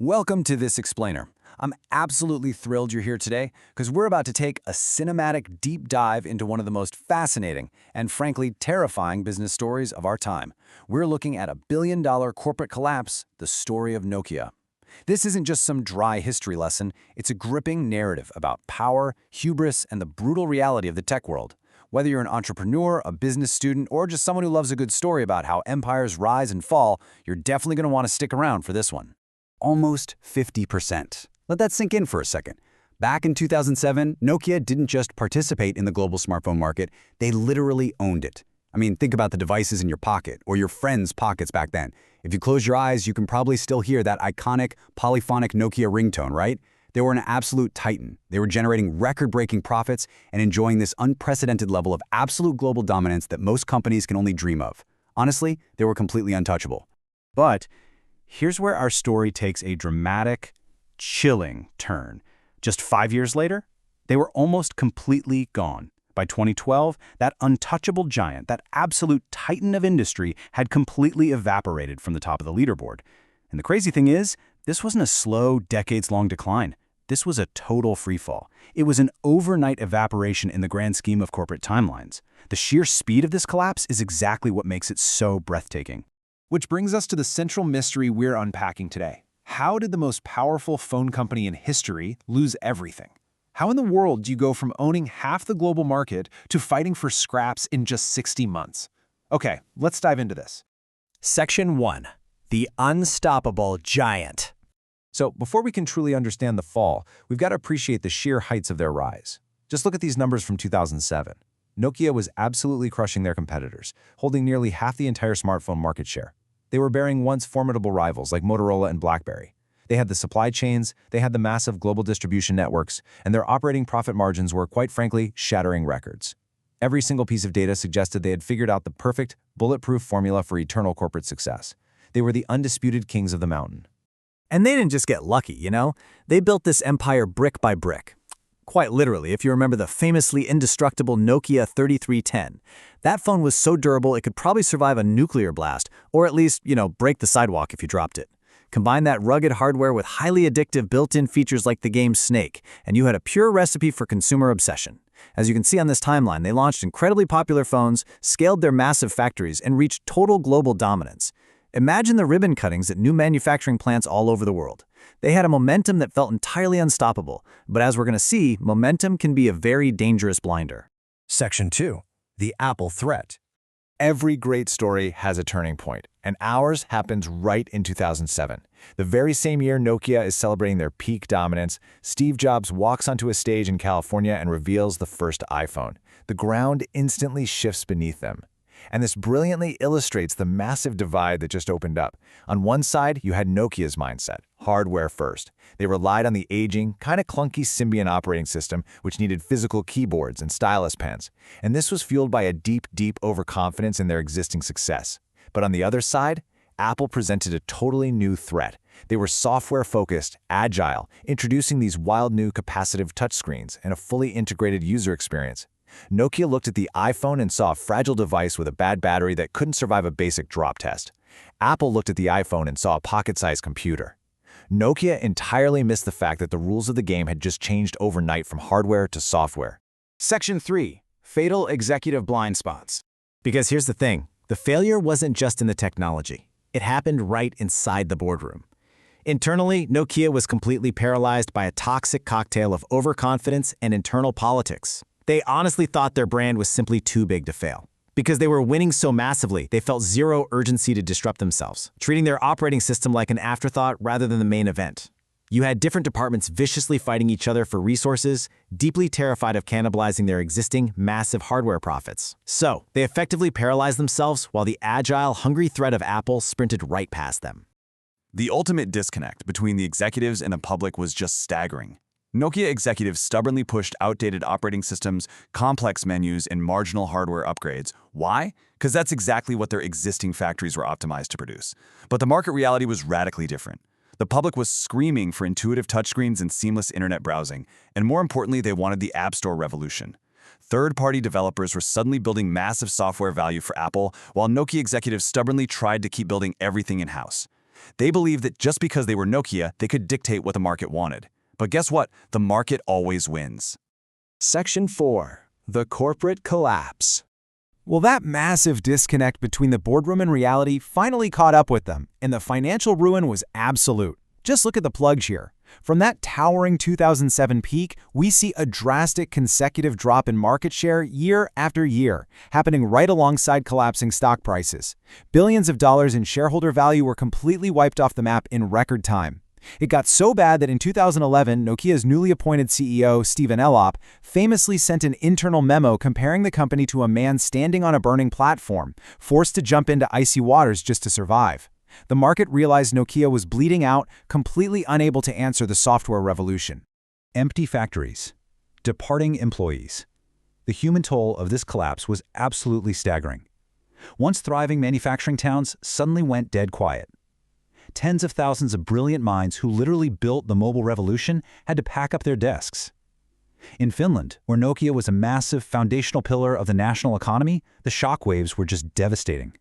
Welcome to This Explainer. I'm absolutely thrilled you're here today because we're about to take a cinematic deep dive into one of the most fascinating and frankly terrifying business stories of our time. We're looking at a billion-dollar corporate collapse, the story of Nokia. This isn't just some dry history lesson, it's a gripping narrative about power, hubris, and the brutal reality of the tech world. Whether you're an entrepreneur, a business student, or just someone who loves a good story about how empires rise and fall, you're definitely going to want to stick around for this one. Almost 50%. Let that sink in for a second. Back in 2007, Nokia didn't just participate in the global smartphone market, they literally owned it. I mean, think about the devices in your pocket or your friends' pockets back then. If you close your eyes, you can probably still hear that iconic polyphonic Nokia ringtone, right? They were an absolute titan. They were generating record-breaking profits and enjoying this unprecedented level of absolute global dominance that most companies can only dream of. Honestly, they were completely untouchable. But here's where our story takes a dramatic, chilling turn. Just 5 years later, they were almost completely gone. By 2012, that untouchable giant, that absolute titan of industry, had completely evaporated from the top of the leaderboard. And the crazy thing is, this wasn't a slow, decades-long decline. This was a total freefall. It was an overnight evaporation in the grand scheme of corporate timelines. The sheer speed of this collapse is exactly what makes it so breathtaking. Which brings us to the central mystery we're unpacking today. How did the most powerful phone company in history lose everything? How in the world do you go from owning half the global market to fighting for scraps in just 60 months? Okay, let's dive into this. Section 1. The Unstoppable Giant. So before we can truly understand the fall, we've got to appreciate the sheer heights of their rise. Just look at these numbers from 2007. Nokia was absolutely crushing their competitors, holding nearly half the entire smartphone market share. They were bearing once formidable rivals like Motorola and BlackBerry. They had the supply chains, they had the massive global distribution networks, and their operating profit margins were, quite frankly, shattering records. Every single piece of data suggested they had figured out the perfect, bulletproof formula for eternal corporate success. They were the undisputed kings of the mountain. And they didn't just get lucky, you know? They built this empire brick by brick. Quite literally, if you remember the famously indestructible Nokia 3310. That phone was so durable it could probably survive a nuclear blast, or at least, break the sidewalk if you dropped it. Combine that rugged hardware with highly addictive built-in features like the game Snake, and you had a pure recipe for consumer obsession. As you can see on this timeline, they launched incredibly popular phones, scaled their massive factories, and reached total global dominance. Imagine the ribbon cuttings at new manufacturing plants all over the world. They had a momentum that felt entirely unstoppable, but as we're going to see, momentum can be a very dangerous blinder. Section 2. The Apple Threat. Every great story has a turning point, and ours happens right in 2007. The very same year Nokia is celebrating their peak dominance, Steve Jobs walks onto a stage in California and reveals the first iPhone. The ground instantly shifts beneath them. And this brilliantly illustrates the massive divide that just opened up. On one side, you had Nokia's mindset, hardware first. They relied on the aging, kind of clunky Symbian operating system, which needed physical keyboards and stylus pens. And this was fueled by a deep overconfidence in their existing success. But on the other side, Apple presented a totally new threat. They were software-focused, agile, introducing these wild new capacitive touchscreens and a fully integrated user experience. Nokia looked at the iPhone and saw a fragile device with a bad battery that couldn't survive a basic drop test. Apple looked at the iPhone and saw a pocket-sized computer. Nokia entirely missed the fact that the rules of the game had just changed overnight from hardware to software. Section 3. Fatal Executive Blind Spots. Because here's the thing, the failure wasn't just in the technology. It happened right inside the boardroom. Internally, Nokia was completely paralyzed by a toxic cocktail of overconfidence and internal politics. They honestly thought their brand was simply too big to fail. Because they were winning so massively, they felt zero urgency to disrupt themselves, treating their operating system like an afterthought rather than the main event. You had different departments viciously fighting each other for resources, deeply terrified of cannibalizing their existing massive hardware profits. So, they effectively paralyzed themselves while the agile, hungry threat of Apple sprinted right past them. The ultimate disconnect between the executives and the public was just staggering. Nokia executives stubbornly pushed outdated operating systems, complex menus, and marginal hardware upgrades. Why? Because that's exactly what their existing factories were optimized to produce. But the market reality was radically different. The public was screaming for intuitive touchscreens and seamless internet browsing, and more importantly, they wanted the App Store revolution. Third-party developers were suddenly building massive software value for Apple, while Nokia executives stubbornly tried to keep building everything in-house. They believed that just because they were Nokia, they could dictate what the market wanted. But guess what? The market always wins. Section 4. The corporate collapse. Well, that massive disconnect between the boardroom and reality finally caught up with them, and the financial ruin was absolute. Just look at the plugs here. From that towering 2007 peak, we see a drastic consecutive drop in market share year after year, happening right alongside collapsing stock prices. Billions of dollars in shareholder value were completely wiped off the map in record time. It got so bad that in 2011, Nokia's newly appointed CEO, Stephen Elop, famously sent an internal memo comparing the company to a man standing on a burning platform, forced to jump into icy waters just to survive. The market realized Nokia was bleeding out, completely unable to answer the software revolution. Empty factories. Departing employees. The human toll of this collapse was absolutely staggering. Once thriving manufacturing towns suddenly went dead quiet. Tens of thousands of brilliant minds who literally built the mobile revolution had to pack up their desks. In Finland, where Nokia was a massive foundational pillar of the national economy, the shockwaves were just devastating.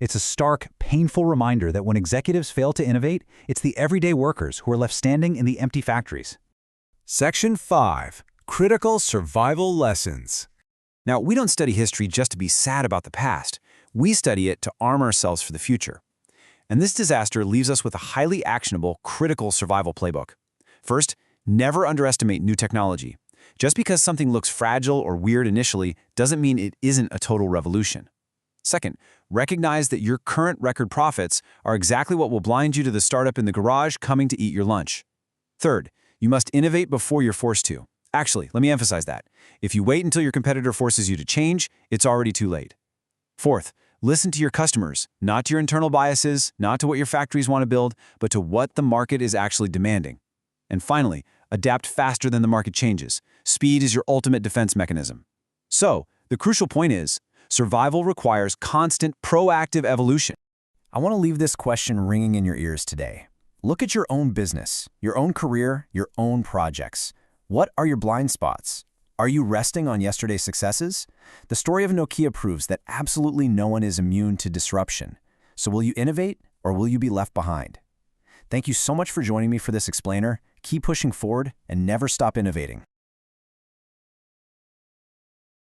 It's a stark, painful reminder that when executives fail to innovate, it's the everyday workers who are left standing in the empty factories. Section 5. Critical survival lessons. Now, we don't study history just to be sad about the past. We study it to arm ourselves for the future. And this disaster leaves us with a highly actionable, critical survival playbook. First, never underestimate new technology. Just because something looks fragile or weird initially doesn't mean it isn't a total revolution. Second, recognize that your current record profits are exactly what will blind you to the startup in the garage coming to eat your lunch. Third, you must innovate before you're forced to. Actually, let me emphasize that. If you wait until your competitor forces you to change, it's already too late. Fourth, listen to your customers, not to your internal biases, not to what your factories want to build, but to what the market is actually demanding. And finally, adapt faster than the market changes. Speed is your ultimate defense mechanism. So, the crucial point is, survival requires constant, proactive evolution. I want to leave this question ringing in your ears today. Look at your own business, your own career, your own projects. What are your blind spots? Are you resting on yesterday's successes? The story of Nokia proves that absolutely no one is immune to disruption. So will you innovate or will you be left behind? Thank you so much for joining me for this explainer. Keep pushing forward and never stop innovating.